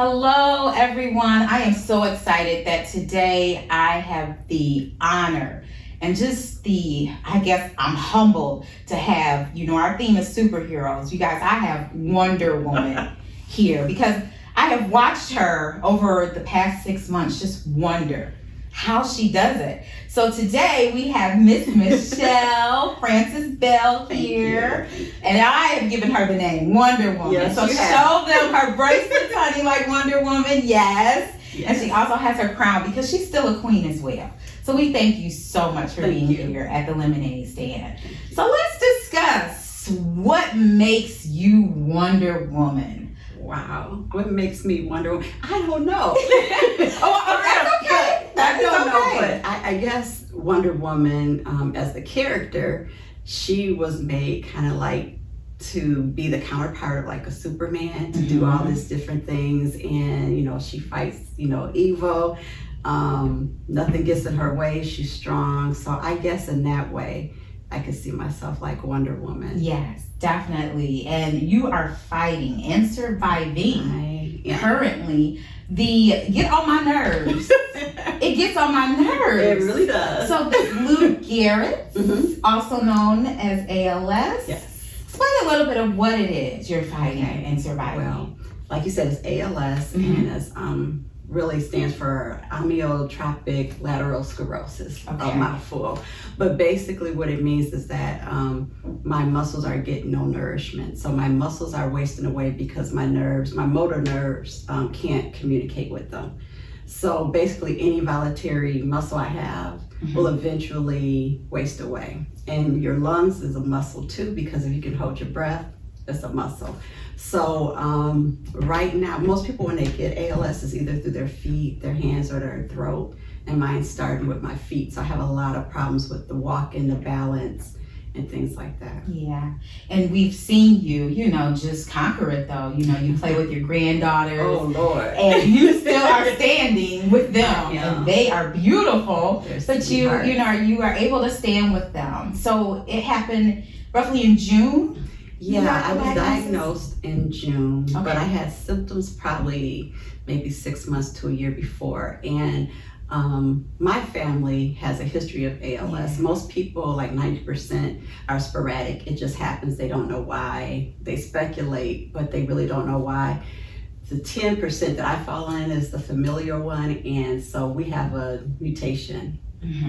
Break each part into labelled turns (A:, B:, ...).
A: Hello, everyone. I am so excited that today I have the honor and I'm humbled to have, our theme is superheroes. You guys, I have Wonder Woman here because I have watched her over the past 6 months just wonder how she does it. So today we have Miss Michelle Francis Bell here, and I have given her the name Wonder Woman.
B: Yes,
A: so show them her bracelets, honey, like Wonder Woman. Yes. And she also has her crown because she's still a queen as well. So we thank you so much for being here at the Lemonade Stand. So let's discuss what makes you Wonder Woman.
B: Wow, what makes me Wonder Woman? I don't know.
A: That's okay.
B: I don't know, but I guess Wonder Woman, as the character, she was made kind of like to be the counterpart of like a Superman, to do all these different things, and she fights evil. Nothing gets in her way. She's strong. So I guess in that way, I could see myself like Wonder Woman.
A: Yes, definitely. And you are fighting and surviving currently. Get on my nerves. It gets on my nerves.
B: It really does.
A: So this Lou Garrett, also known as ALS.
B: Yes.
A: Explain a little bit of what it is you're fighting and surviving.
B: Well, like you said, it's ALS, and it's really stands for amyotrophic lateral sclerosis, a mouthful. But basically what it means is that my muscles are getting no nourishment. So my muscles are wasting away because my motor nerves can't communicate with them. So basically any voluntary muscle I have will eventually waste away. And your lungs is a muscle too, because if you can hold your breath, it's a muscle. So right now, most people when they get ALS is either through their feet, their hands, or their throat. And mine's starting with my feet. So I have a lot of problems with the walking, the balance, and things like that.
A: Yeah. And we've seen you, just conquer it though. You play with your granddaughters.
B: Oh Lord.
A: And you still are standing with them. And they are beautiful. But you are able to stand with them. So it happened roughly in June.
B: Yeah, I was diagnosed in June, but I had symptoms probably maybe 6 months to a year before. And my family has a history of ALS. Most people, like 90%, are sporadic. It just happens. They don't know why. They speculate, but they really don't know why. The 10% that I fall in is the familiar one, and so we have a mutation,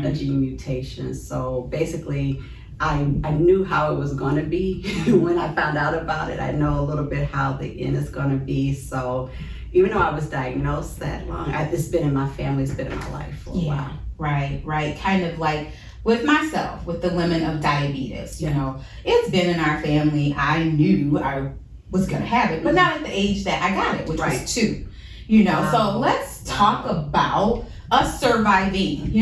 B: a gene mutation. So basically, I knew how it was going to be when I found out about it. I know a little bit how the end is going to be. So even though I was diagnosed that long, it's been in my family, it's been in my life for a while.
A: Right. Kind of like with myself, with the women of diabetes, it's been in our family. I knew I was going to have it, but not at the age that I got it, which was 2. So let's talk about us surviving.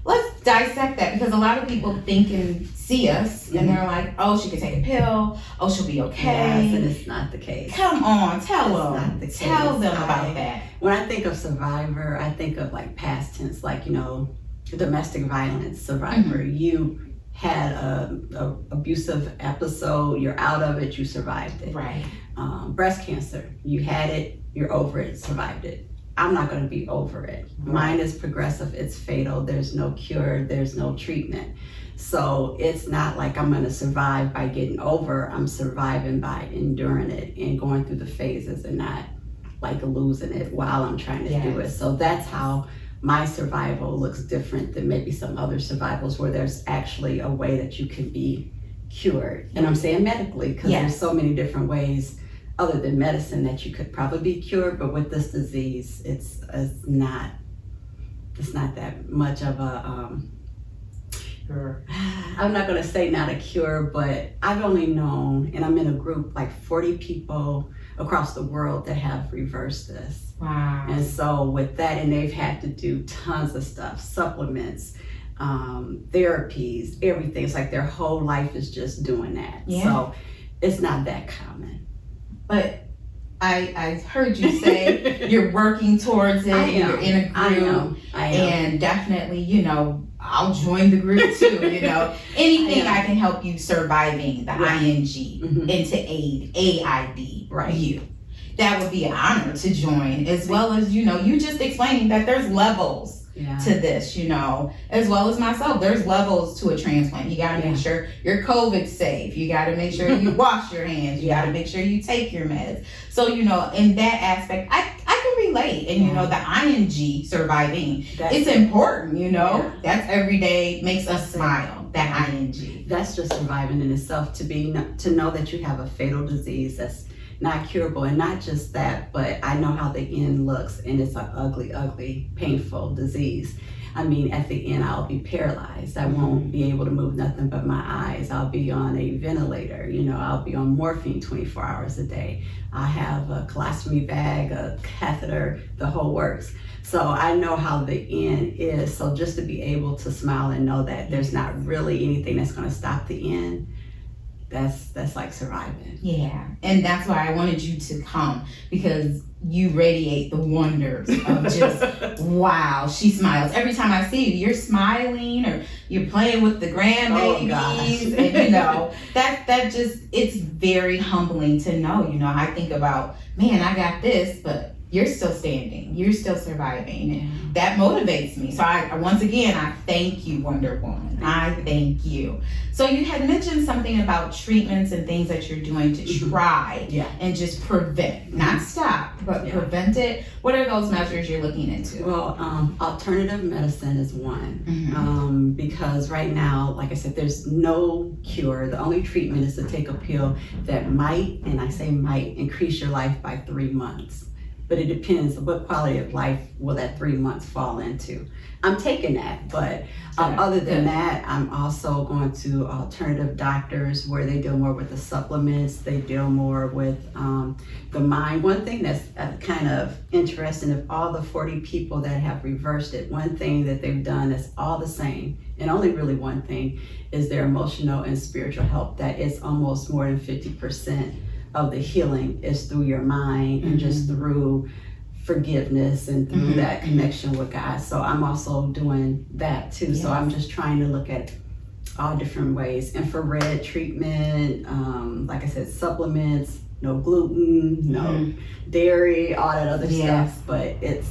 A: Let's dissect that, because a lot of people think and see us and they're like, oh, she can take a pill. Oh, she'll be okay.
B: Yes, and it's not the case.
A: Come on, tell them about that.
B: When I think of survivor, I think of like past tense, like, domestic violence survivor. You had a abusive episode, you're out of it, you survived it.
A: Right.
B: Breast cancer, you had it, you're over it, survived it. I'm not going to be over it. Mine is progressive, it's fatal, there's no cure, there's no treatment. So it's not like I'm going to survive by getting over, I'm surviving by enduring it and going through the phases and not like losing it while I'm trying to do it. So that's how my survival looks different than maybe some other survivals where there's actually a way that you can be cured. And I'm saying medically, because there's so many different ways other than medicine that you could probably be cured, but with this disease, it's not that much of a I'm not going to say not a cure, but I've only known, and I'm in a group like 40 people across the world that have reversed this.
A: Wow.
B: And so with that, and they've had to do tons of stuff, supplements, therapies, everything. It's like their whole life is just doing that. So it's not that common.
A: But I heard you say you're working towards it. You're in a group.
B: I am.
A: And definitely, I'll join the group too. Anything I can help you surviving the ING into AID.
B: Right.
A: You. that would be an honor to join, as well as, you know, you just explaining that there's levels to this, you know, as well as myself. There's levels to a transplant. You got to make sure you're COVID safe. You got to make sure you wash your hands. You got to make sure you take your meds. So, you know, in that aspect, I can relate. And, you know, the ing, surviving, it's important, you know. That's every day, makes us smile, that ing.
B: That's just surviving in itself, to know that you have a fatal disease that's not curable. And not just that, but I know how the end looks, and it's an ugly, ugly, painful disease. I mean, at the end, I'll be paralyzed. I won't be able to move nothing but my eyes. I'll be on a ventilator, you know, I'll be on morphine 24 hours a day. I have a colostomy bag, a catheter, the whole works. So I know how the end is. So just to be able to smile and know that there's not really anything that's going to stop the end, that's like surviving.
A: Yeah, and that's why I wanted you to come, because you radiate the wonders of just wow. She smiles every time I see you. You're smiling, or you're playing with the grandbabies, and you know that just, it's very humbling to know. You know, I think about, man, I got this, but you're still standing, you're still surviving, and that motivates me. So I once again, I thank you, Wonder Woman. I thank you. So you had mentioned something about treatments and things that you're doing to try and just prevent, not stop, but prevent it. What are those measures you're looking into?
B: Well, alternative medicine is one, because right now, like I said, there's no cure. The only treatment is to take a pill that might, and I say might, increase your life by 3 months. But it depends on what quality of life will that 3 months fall into. I'm taking that, but other than that, I'm also going to alternative doctors where they deal more with the supplements, they deal more with the mind. One thing that's kind of interesting, of all the 40 people that have reversed it, one thing that they've done is all the same, and only really one thing, is their emotional and spiritual health. That is almost more than 50% of the healing is through your mind and just through forgiveness and through that connection with God. So I'm also doing that too. So I'm just trying to look at all different ways. Infrared treatment, like I said, supplements, no gluten, no dairy, all that other stuff. But it's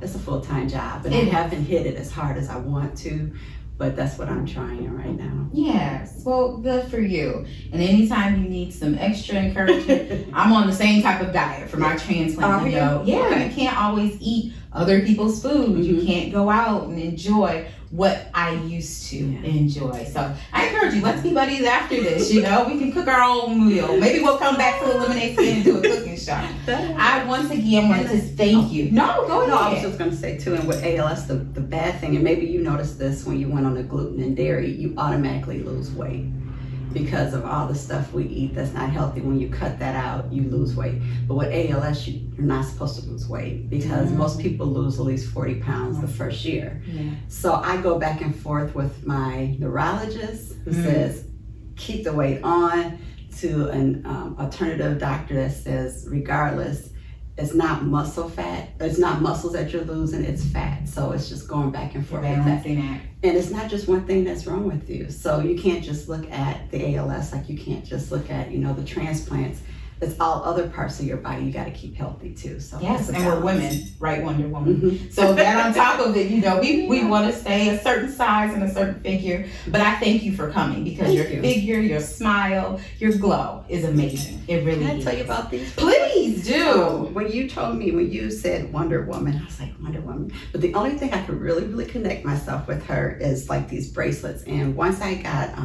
B: a full-time job, and I haven't hit it as hard as I want to. But that's what I'm trying right now.
A: Yes, well, good for you. And anytime you need some extra encouragement, I'm on the same type of diet for my transplant. You know, you can't always eat other people's food. You can't go out and enjoy what I used to enjoy. So I encourage you, let's be buddies after this. You know, we can cook our own meal. Maybe we'll come back to Eliminate Sin and do a cooking show. I once again wanted to thank you. No, go ahead.
B: No, I was just going to say too, and with ALS, the bad thing, and maybe you noticed this when you went on the gluten and dairy, you automatically lose weight because of all the stuff we eat that's not healthy. When you cut that out, you lose weight. But with ALS, you're not supposed to lose weight, because most people lose at least 40 pounds the first year. So I go back and forth with my neurologist, who says keep the weight on, to an alternative doctor that says regardless, it's not muscle fat, it's not muscles that you're losing, it's fat. So it's just going back and forth with that. And it's not just one thing that's wrong with you. So you can't just look at the ALS like you can't just look at, you know, the transplants. It's all other parts of your body you got to keep healthy too. So
A: yes, and we're women, right, Wonder Woman? So that on top of it, you know, we want to stay a certain size and a certain figure. But I thank you for coming, because your figure, your smile, your glow is amazing. It really is.
B: Can I tell you about these?
A: Please do.
B: When you told me, when you said Wonder Woman, I was like, Wonder Woman. But the only thing I could really connect myself with her is like these bracelets. And once I got,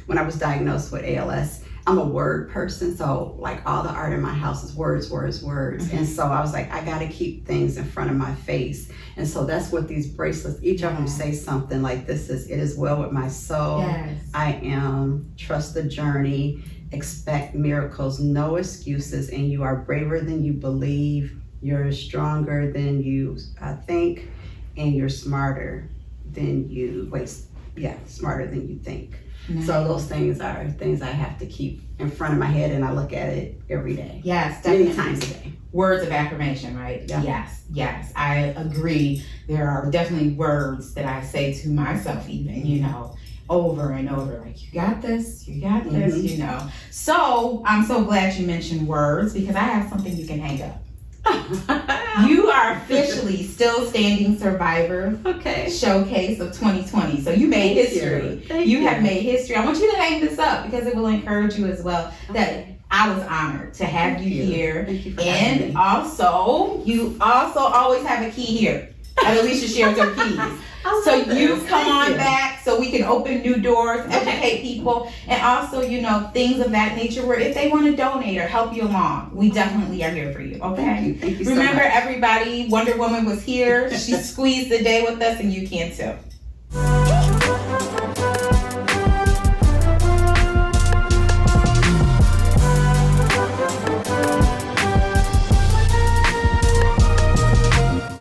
B: when I was diagnosed with ALS, I'm a word person, so like all the art in my house is words. And so I was like, I gotta keep things in front of my face. And so that's what these bracelets, each of them say something like, this is, it is well with my soul. I am, trust the journey, expect miracles, no excuses, and you are braver than you believe, you're stronger than you think, and you're smarter than you, smarter than you think. So those things are things I have to keep in front of my head, and I look at it every day.
A: Yes, definitely.
B: Many times a day.
A: Words of affirmation, right? Yes, I agree. There are definitely words that I say to myself even, you know, over and over, like, you got this, you know. So I'm so glad you mentioned words, because I have something you can hang up. You are officially Still Standing Survivor Showcase of 2020. So you made history. You have made history. I want you to hang this up because it will encourage you as well. That I was honored to have you here.
B: Thank you for
A: and
B: having me.
A: Also, you also always have a key here. And Alicia shares her keys. So you come on back so we can open new doors, educate people, and also, you know, things of that nature where if they want to donate or help you along, we definitely are here for you, okay?
B: Thank you
A: Remember,
B: so much.
A: everybody, Wonder Woman was here. She squeezed the day with us, and you can too.